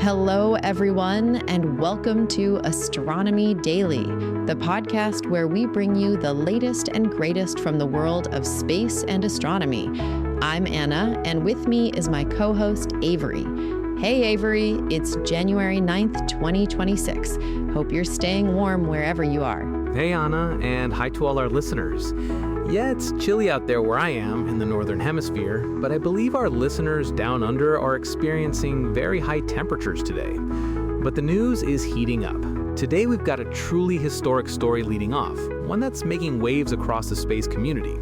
Hello, everyone, and welcome to Astronomy Daily, the podcast where we bring you the latest and greatest from the world of space and astronomy. I'm Anna, and with me is my co-host, Avery. Hey, Avery, it's January 9th, 2026. Hope you're staying warm wherever you are. Hey, Anna, and hi to all our listeners. Yeah, it's chilly out there where I am in the Northern Hemisphere, but I believe our listeners down under are experiencing very high temperatures today. But the news is heating up. Today we've got a truly historic story leading off, one that's making waves across the space community.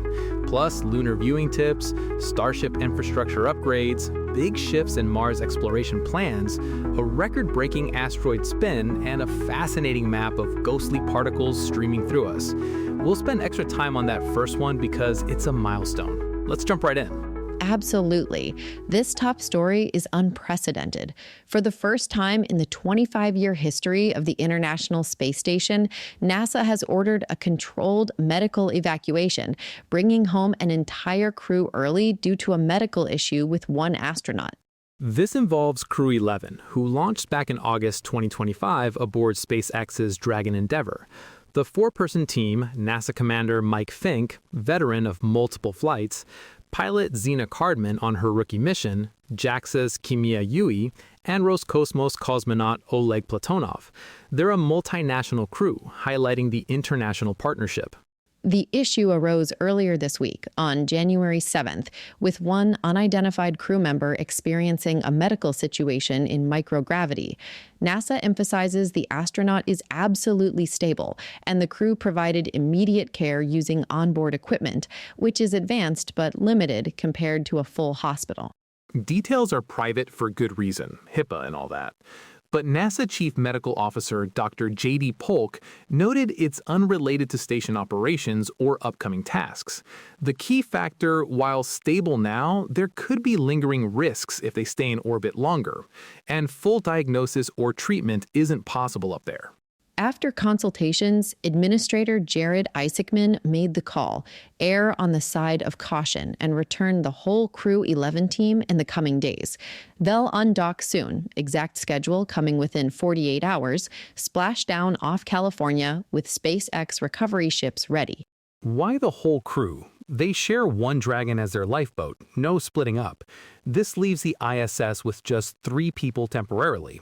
Plus, lunar viewing tips, Starship infrastructure upgrades, big shifts in Mars exploration plans, a record-breaking asteroid spin, and a fascinating map of ghostly particles streaming through us. We'll spend extra time on that first one because it's a milestone. Let's jump right in. Absolutely. This top story is unprecedented. For the first time in the 25-year history of the International Space Station, NASA has ordered a controlled medical evacuation, bringing home an entire crew early due to a medical issue with one astronaut. This involves Crew 11, who launched back in August 2025 aboard SpaceX's Dragon Endeavour. The four-person team, NASA Commander Mike Fink, veteran of multiple flights, pilot Xena Cardman on her rookie mission, JAXA's Kimia Yui, and Roscosmos cosmonaut Oleg Platonov. They're a multinational crew, highlighting the international partnership. The issue arose earlier this week, on January 7th, with one unidentified crew member experiencing a medical situation in microgravity. NASA emphasizes the astronaut is absolutely stable, and the crew provided immediate care using onboard equipment, which is advanced but limited compared to a full hospital. Details are private for good reason, HIPAA and all that. But NASA Chief Medical Officer Dr. J.D. Polk noted it's unrelated to station operations or upcoming tasks. The key factor, while stable now, there could be lingering risks if they stay in orbit longer, and full diagnosis or treatment isn't possible up there. After consultations, Administrator Jared Isaacman made the call, err on the side of caution, and return the whole Crew 11 team in the coming days. They'll undock soon, exact schedule coming within 48 hours, splash down off California with SpaceX recovery ships ready. Why the whole crew? They share one Dragon as their lifeboat, no splitting up. This leaves the ISS with just 3 people temporarily.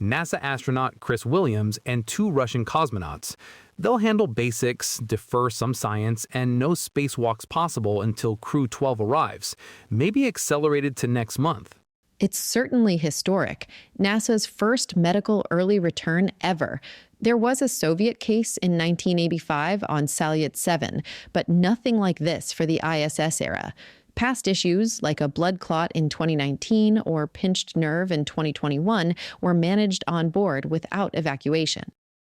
NASA astronaut Chris Williams and 2 Russian cosmonauts. They'll handle basics, defer some science, and no spacewalks possible until Crew 12 arrives, maybe accelerated to next month. It's certainly historic, NASA's first medical early return ever. There was a Soviet case in 1985 on Salyut 7, but nothing like this for the ISS era. Past issues, like a blood clot in 2019 or pinched nerve in 2021, were managed on board without evacuation.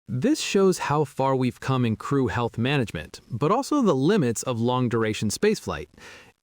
This shows how far we've come in crew health management, but also the limits of long-duration spaceflight.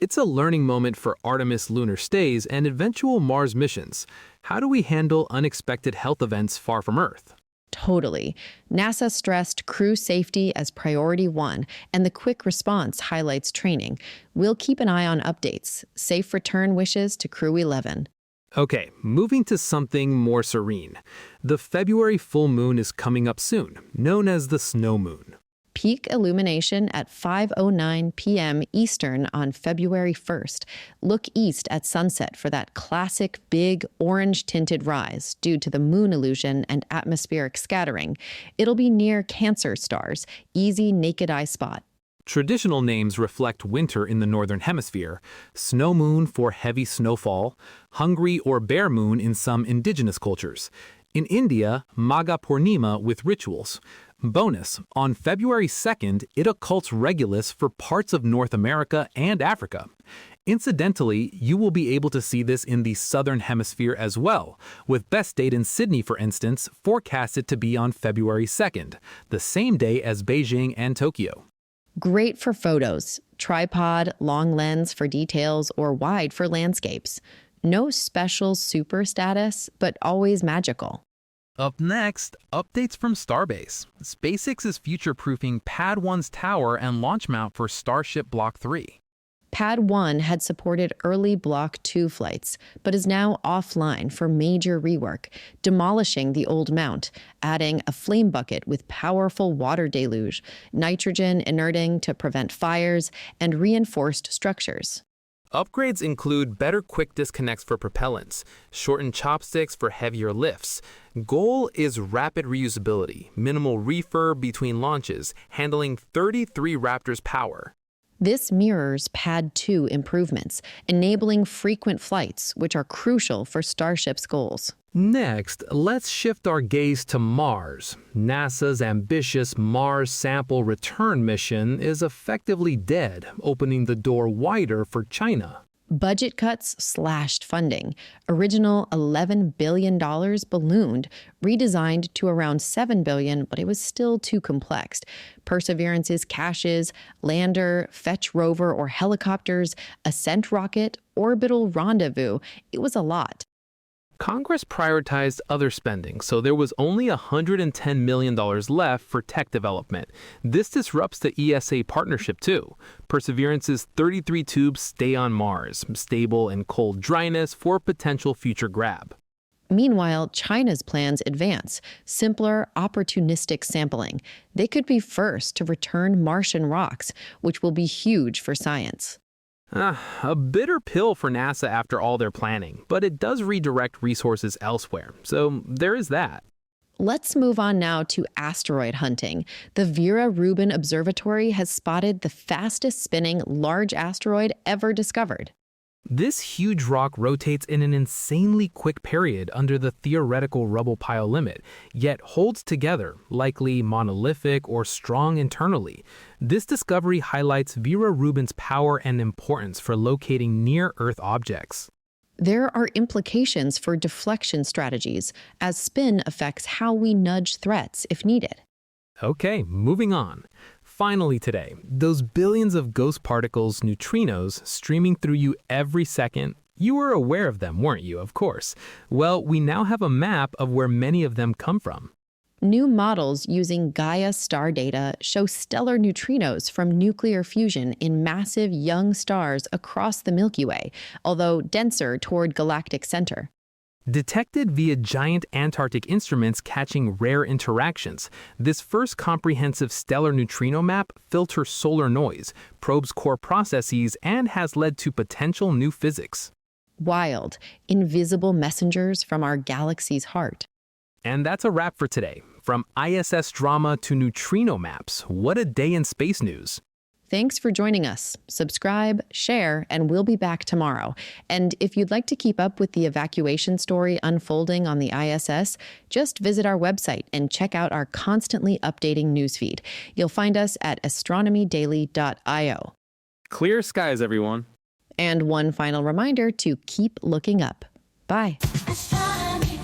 It's a learning moment for Artemis lunar stays and eventual Mars missions. How do we handle unexpected health events far from Earth? Totally. NASA stressed crew safety as priority 1, and the quick response highlights training. We'll keep an eye on updates. Safe return wishes to Crew 11. Okay, moving to something more serene. The February full moon is coming up soon, known as the snow moon. Peak illumination at 5:09 p.m. Eastern on February 1st. Look east at sunset for that classic big orange-tinted rise due to the moon illusion and atmospheric scattering. It'll be near Cancer stars, easy naked eye spot. Traditional names reflect winter in the Northern Hemisphere, snow moon for heavy snowfall, hungry or bear moon in some indigenous cultures. In India, Magha Purnima with rituals. Bonus, on February 2nd, it occults Regulus for parts of North America and Africa. Incidentally, you will be able to see this in the Southern Hemisphere as well, with best date in Sydney, for instance, forecasted to be on February 2nd, the same day as Beijing and Tokyo. Great for photos, tripod, long lens for details, or wide for landscapes. No special super status, but always magical. Up next, updates from Starbase. SpaceX is future-proofing Pad 1's tower and launch mount for Starship Block 3. Pad 1 had supported early Block 2 flights, but is now offline for major rework, demolishing the old mount, adding a flame bucket with powerful water deluge, nitrogen inerting to prevent fires, and reinforced structures. Upgrades include better quick disconnects for propellants, shortened chopsticks for heavier lifts. Goal is rapid reusability, minimal refurb between launches, handling 33 Raptors power. This mirrors Pad 2 improvements, enabling frequent flights, which are crucial for Starship's goals. Next, let's shift our gaze to Mars. NASA's ambitious Mars Sample Return mission is effectively dead, opening the door wider for China. Budget cuts slashed funding. Original $11 billion ballooned, redesigned to around $7 billion, but it was still too complex. Perseverance's caches, lander, fetch rover or helicopters, ascent rocket, orbital rendezvous. It was a lot. Congress prioritized other spending, so there was only $110 million left for tech development. This disrupts the ESA partnership too. Perseverance's 33 tubes stay on Mars, stable in cold dryness for potential future grab. Meanwhile, China's plans advance. Simpler, opportunistic sampling. They could be first to return Martian rocks, which will be huge for science. A bitter pill for NASA after all their planning, but it does redirect resources elsewhere, so there is that. Let's move on now to asteroid hunting. The Vera Rubin Observatory has spotted the fastest spinning large asteroid ever discovered. This huge rock rotates in an insanely quick period under the theoretical rubble pile limit, yet holds together, likely monolithic or strong internally. This discovery highlights Vera Rubin's power and importance for locating near-Earth objects. There are implications for deflection strategies, as spin affects how we nudge threats if needed. Okay, moving on. Finally today, those billions of ghost particles, neutrinos, streaming through you every second, you were aware of them, weren't you, of course? Well, we now have a map of where many of them come from. New models using Gaia star data show stellar neutrinos from nuclear fusion in massive young stars across the Milky Way, although denser toward galactic center. Detected via giant Antarctic instruments catching rare interactions, this first comprehensive stellar neutrino map filters solar noise, probes core processes, and has led to potential new physics. Wild, invisible messengers from our galaxy's heart. And that's a wrap for today. From ISS drama to neutrino maps, what a day in space news. Thanks for joining us. Subscribe, share, and we'll be back tomorrow. And if you'd like to keep up with the evacuation story unfolding on the ISS, just visit our website and check out our constantly updating newsfeed. You'll find us at astronomydaily.io. Clear skies, everyone. And one final reminder to keep looking up. Bye. Astronomy